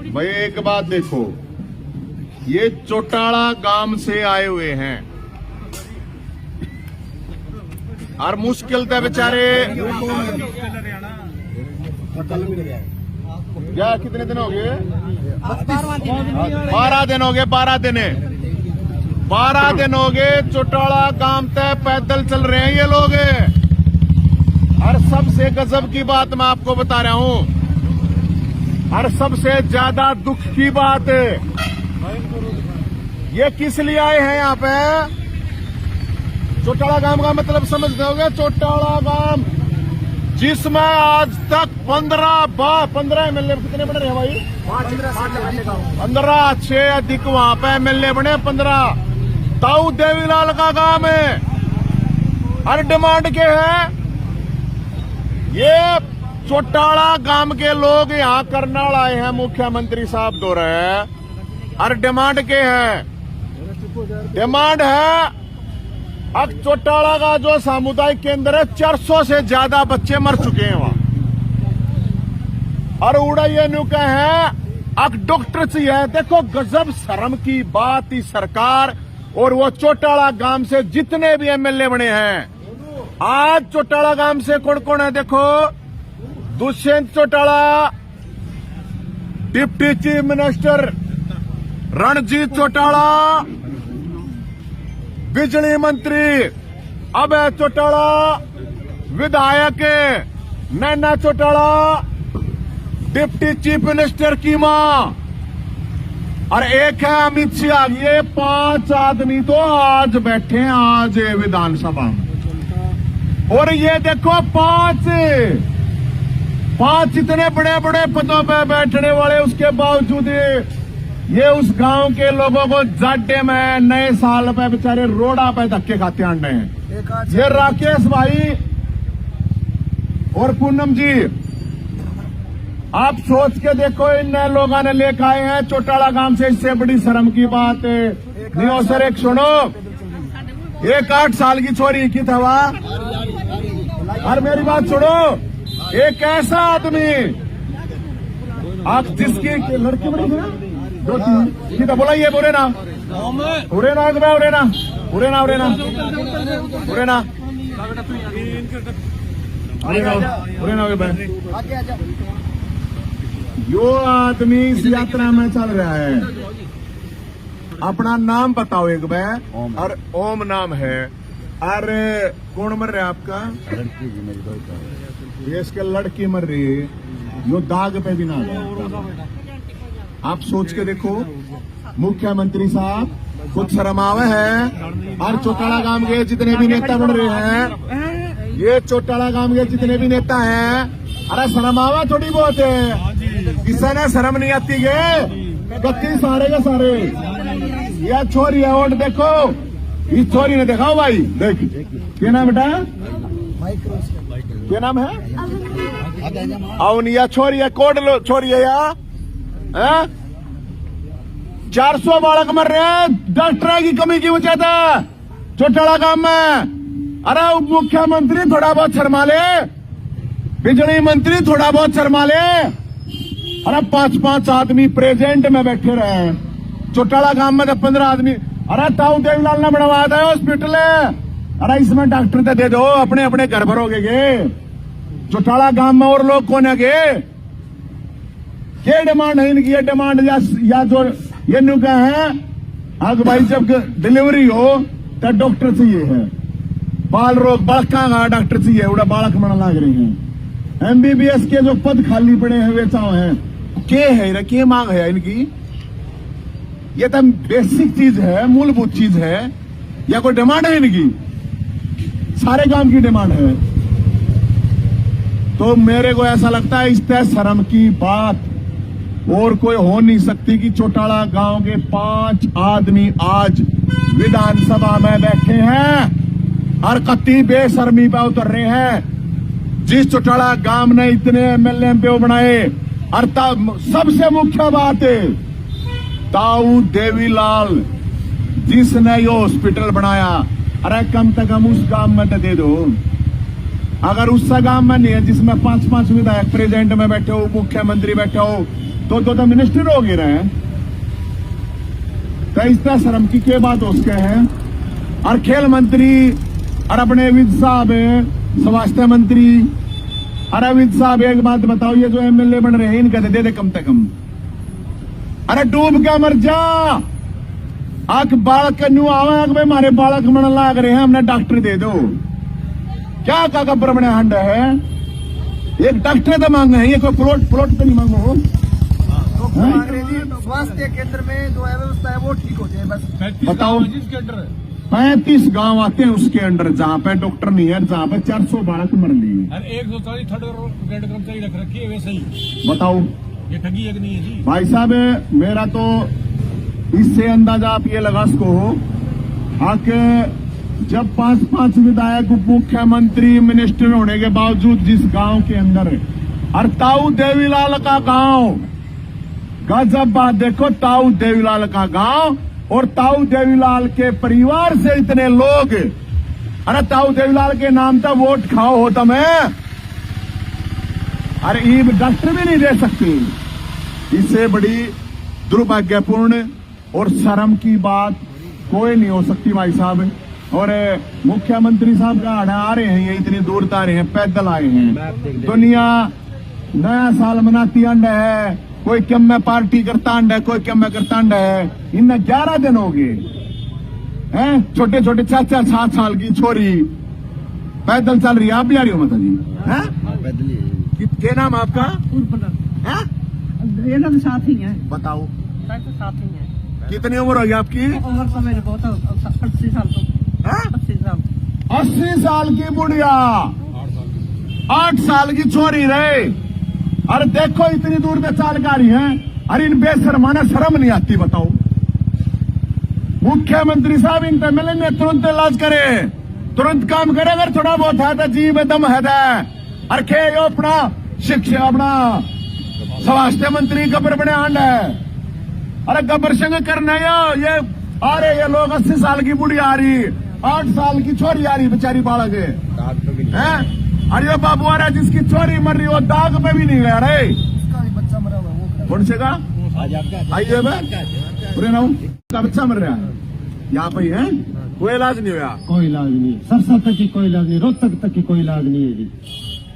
भाई एक बात देखो, ये चौटाला गांव से आए हुए हैं और मुश्किल था बेचारे। क्या कितने दिन हो गए? 12 दिन हो गए। 12 दिन हो गए चौटाला गांव तक पैदल चल रहे हैं ये लोग। और सबसे गजब की बात मैं आपको बता रहा हूं, और सबसे ज्यादा दुख की बात, ये किस लिए आए हैं यहाँ पे? चौटाला गांव का मतलब समझते होगे। चौटाला गांव जिसमें आज तक 15 एमएलए कितने बने रहे भाई? 15 अच्छे अधिक वहां पे एमएलए बने 15। ताऊ देवीलाल का गांव है और डिमांड के है ये चौटाला गांव के लोग यहाँ करनाल आए हैं, मुख्यमंत्री साहब दो रहे और डिमांड के है। डिमांड है अब चौटाला का जो सामुदायिक केंद्र है 400 से ज्यादा बच्चे मर चुके हैं वहां, और उड़ा ये नुका है अब डॉक्टर चाहिए। देखो गजब शर्म की बात ही सरकार और वो चौटाला गांव से जितने भी एमएलए बने हैं। आज चौटाला गांव से कौन कौन है देखो? Dushyant Chautala, deputy chief minister Ranjit Chautala, बिजली मंत्री अभय चौटाला, विधायक Naina Chautala, deputy chief minister की मां, और एक है अमित शाह। ये 5 आदमी तो आज बैठे हैं आज विधानसभा में। और ये देखो 5 इतने बड़े बड़े पदों पे बैठने वाले, उसके बावजूद ये उस गांव के लोगों को जाडे में नए साल पे बेचारे रोड़ा पे धक्के खाते आने हैं। ये राकेश भाई और पूनम जी, आप सोच के देखो, इन नए लोगों ने लेकर आए हैं चौटाला गांव से। इससे बड़ी शर्म की बात नहीं हो सर। एक सुनो, एक 8 साल की छोरी की था वहां, और मेरी बात सुनो, एक ऐसा आदमी आप जिसकी लड़की बड़ी थी ना, 2-3 बोला ये बोरे ना यो आदमी इस यात्रा में चल रहा है। अपना नाम बताओ एक बार। और ओम नाम है। अरे कौन मर रहा है आपका? ये इसके लड़की मर रही है, यो दाग पे भी ना गया। आप सोच के देखो, मुख्यमंत्री साहब कुछ शर्म आवे है। और चौटाला गांव के जितने भी नेता बन रहे हैं, ये चौटाला गांव के जितने भी नेता हैं, अरे शर्म आवा थोड़ी बहुत है। किसी ने शर्म नहीं आती गे कत्ती सारे के सारे। यह छोरी है, और देखो इस छोरी ने देखा भाई, देख क्या नाम बेटा? क्या नाम है? अवनिया छोरी है, कोड छोरी है यहाँ। 400 बालक मर रहे हैं डॉक्टर की कमी की वजह से चौटाला गांव में। अरे उप मुख्यमंत्री थोड़ा बहुत शर्मा ले, बिजली मंत्री थोड़ा बहुत शर्मा ले। अरे 5-5 आदमी प्रेजेंट में बैठे रहे चौटाला गांव में, तो 15 आदमी। अरे ताऊ देवीलाल ने बनवा दिया हॉस्पिटल। अरे इसमें डॉक्टर तो दे दो, अपने अपने घर भरोगे गे। चौटाला गांव में और लोग कौन है गे? ये डिमांड है इनकी। ये डिमांड या जो ये नुका है, आज भाई जब डिलीवरी हो तो डॉक्टर चाहिए है। बाल रोग बालका का डॉक्टर चाहिए, उड़ा बालक मना लाग रही है। एमबीबीएस के जो पद खाली पड़े हैं वे चाव हैं, के मांग है इनकी? ये तो बेसिक चीज है, मूलभूत चीज है, या कोई डिमांड है इनकी? सारे काम की डिमांड है। तो मेरे को ऐसा लगता है इस तरह शर्म की बात और कोई हो नहीं सकती कि चौटाला गांव के 5 आदमी आज विधानसभा में बैठे हैं और कत्ती बेशर्मी पे उतर रहे हैं। जिस चौटाला गांव ने इतने एमएलए एमपी बनाए, और सबसे मुख्य बात है ताऊ देवीलाल जिसने ये हॉस्पिटल बनाया। अरे कम से कम उस गांव में तो दे दो। अगर उस गांव में नहीं है जिसमें 5-5 विधायक प्रेजेंट में बैठे हो, मुख्यमंत्री बैठे हो, तो मिनिस्टर हो गए रहे। तो इस तरह शर्म की क्या बात उसके है। और खेल मंत्री और अपने विद साहब स्वास्थ्य मंत्री। अरे विद साहब एक बात बताओ, ये जो एमएलए बन रहे हैं इनका दे दे कम से कम। अरे डूब क्या मर जा। आंख बालक न्यू आवा आंख में हमारे बालक मन लाग रहे हैं, हमने डॉक्टर दे दो। क्या का गब्बर बने हंड है। एक डॉक्टर तो मांगे हैं, ये कोई प्लॉट तो नहीं मांगो हो। स्वास्थ्य केंद्र में जो है व्यवस्था है वो ठीक हो जाए बस। बताओ, जिसके अंडर 35 गांव आते हैं उसके अंडर, जहाँ पे डॉक्टर नहीं है, जहाँ पे 400 बालक मर लिए। अरे 140 थर्ड ग्रेड कर्मचारी रख रखी है वैसे ही। बताओ ये ठगी एक नहीं है जी। भाई साहब, मेरा तो इससे अंदाजा आप ये लगा सको आके जब 5-5 विधायक उप मुख्यमंत्री मिनिस्टर होने के बावजूद जिस गांव के अंदर, और ताऊ देवीलाल का गांव, गजब बात देखो, ताऊ देवीलाल का गांव और ताऊ देवीलाल के परिवार से इतने लोग। अरे ताऊ देवीलाल के नाम तक वोट खाओ हो तो मैं, अरे ईब डॉक्टर भी नहीं दे सकती। इससे बड़ी दुर्भाग्यपूर्ण और शर्म की बात कोई नहीं हो सकती भाई साहब। और मुख्यमंत्री साहब का आ रहे हैं, ये इतनी दूर आ रहे हैं, पैदल आए हैं। दुनिया नया साल मनाती अंड है, कोई कम में पार्टी करता अंड है, कोई कम में करता अंड है। इनमें 11 दिन हो गए हैं। छोटे छोटे 4-4-7 साल की छोरी पैदल चल रही है। आप भी आ रही हो माता जी? क्या नाम आपका? साथ ही है। बताओ साथ ही है। कितनी उम्र होगी आपकी? उम्र तो मेरे बहुत 80 साल तो 80 साल 80 साल की बुढ़िया 8 साल की छोरी रहे। अरे देखो इतनी दूर में चालकारी है। अरे इन बेशर्माना शर्म नहीं आती। बताओ मुख्यमंत्री साहब इन एमएलए ने तुरंत इलाज करे, तुरंत काम करे। अगर थोड़ा बहुत है तो जी में दम है। अरे खे यो अपना शिक्षा अपना स्वास्थ्य मंत्री गब्बर बने आंड है। अरे गब्बर संग करना ये अरे ये लोग 80 साल की बुढ़ी आ रही, 8 साल की छोरी आ रही बेचारी बालक है। अरे यो बाबू आ रहा है जिसकी छोरी मर रही, वो दाग पे भी नहीं गया। अरे बच्चा मरा हुआ कौन से का आइए पूरे नाउ का बच्चा मर रहा है यहाँ पे है। कोई इलाज नहीं हुआ? कोई इलाज नहीं, सरसा तक की कोई इलाज नहीं, रोहतक तक की कोई इलाज नहीं है जी।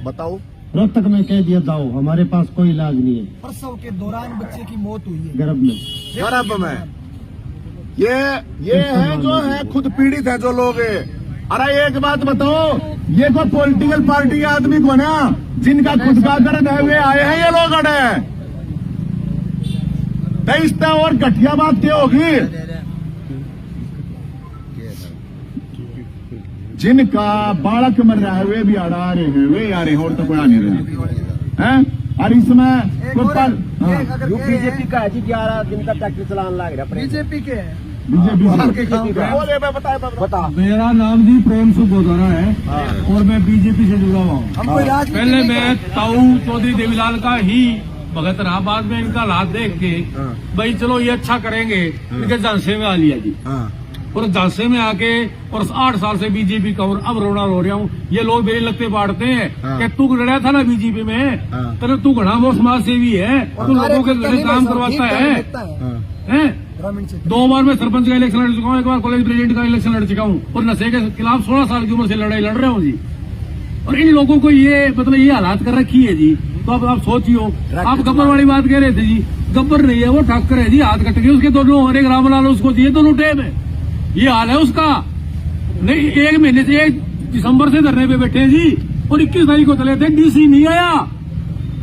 बताओ रोहतक में कह दिया जाओ, हमारे पास कोई इलाज नहीं है। प्रसव के दौरान बच्चे की मौत हुई है गर्भ में। गर्भ में ये है जो है खुद पीड़ित है जो लोग। अरे एक बात बताओ, ये कोई पॉलिटिकल पार्टी के आदमी को ना जिनका खुद का दर्द है वे आए हैं ये लोग। अड़े तेईस और घटिया बात क्या होगी? जिनका बालक मर रहा है वे भी अड़ा रहे हैं, वे आ रहे हैं और तो कोई आ नहीं रहे हैं। और इसमें बीजेपी का है जी 11 दिन तक ट्रैक्टर चलाने लग रहा है। बीजेपी के बीजेपी बता। मेरा नाम जी प्रेम सुबोधरा है और मैं बीजेपी से जुड़ा हुआ हूँ। पहले मैं ताऊ चौधरी देवीलाल का ही भगत रहा, बाद में इनका हालात देख के भाई चलो ये अच्छा करेंगे, इनके झांसे में आ लिया जी। और झांसे में आके और 8 साल से बीजेपी का, और अब रोना रो रहा हूँ। ये लोग मेरे लगते बांटते हैं कि तू लड़ा था ना बीजेपी में, तेरे तू घना वो समाज सेवी है, तू लोगों के लिए काम करवाता है। 2 बार मैं सरपंच का इलेक्शन लड़ चुका हूँ, 1 बार कॉलेज प्रेसिडेंट का इलेक्शन लड़ चुका हूँ, और नशे के खिलाफ 16 साल की उम्र से लड़ाई लड़ रहा हूँ जी। और इन लोगों को ये मतलब ये हालात कर रखी है जी। तो अब आप सोचियो, आप गब्बर वाली बात कह रहे थे जी, गब्बर नहीं है वो ठाकर है जी, हाथ कट गए उसके दोनों, और एक रामलाल उसको दिए दोनों टेम है। ये हाल है उसका। नहीं 1 महीने से 1 दिसंबर से धरने पे बैठे हैं जी, और 21 तारीख को चले थे। डीसी नहीं आया,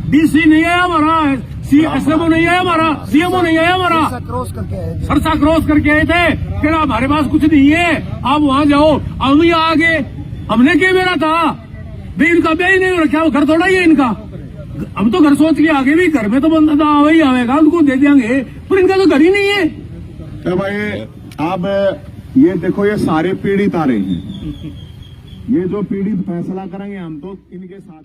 डीसी नहीं आया हमारा, एसएमओ नहीं आया हमारा, सीएमओ नहीं आया हमारा, सरसा क्रॉस करके आए थे। क्या हमारे पास कुछ नहीं है, आप वहां जाओ। हम ही आगे हमने क्या मेरा था भाई, इनका ब्याह ही नहीं रखा, वो घर थोड़ा ही है इनका। हम तो घर सोच के आगे भी, घर में तो बंदा आवे ही आवेगा, उनको दे देंगे, पर इनका तो घर ही नहीं है। तो भाई अब ये देखो, ये सारे पीड़ित आ रहे हैं। ये जो पीड़ित फैसला करेंगे हम तो इनके साथ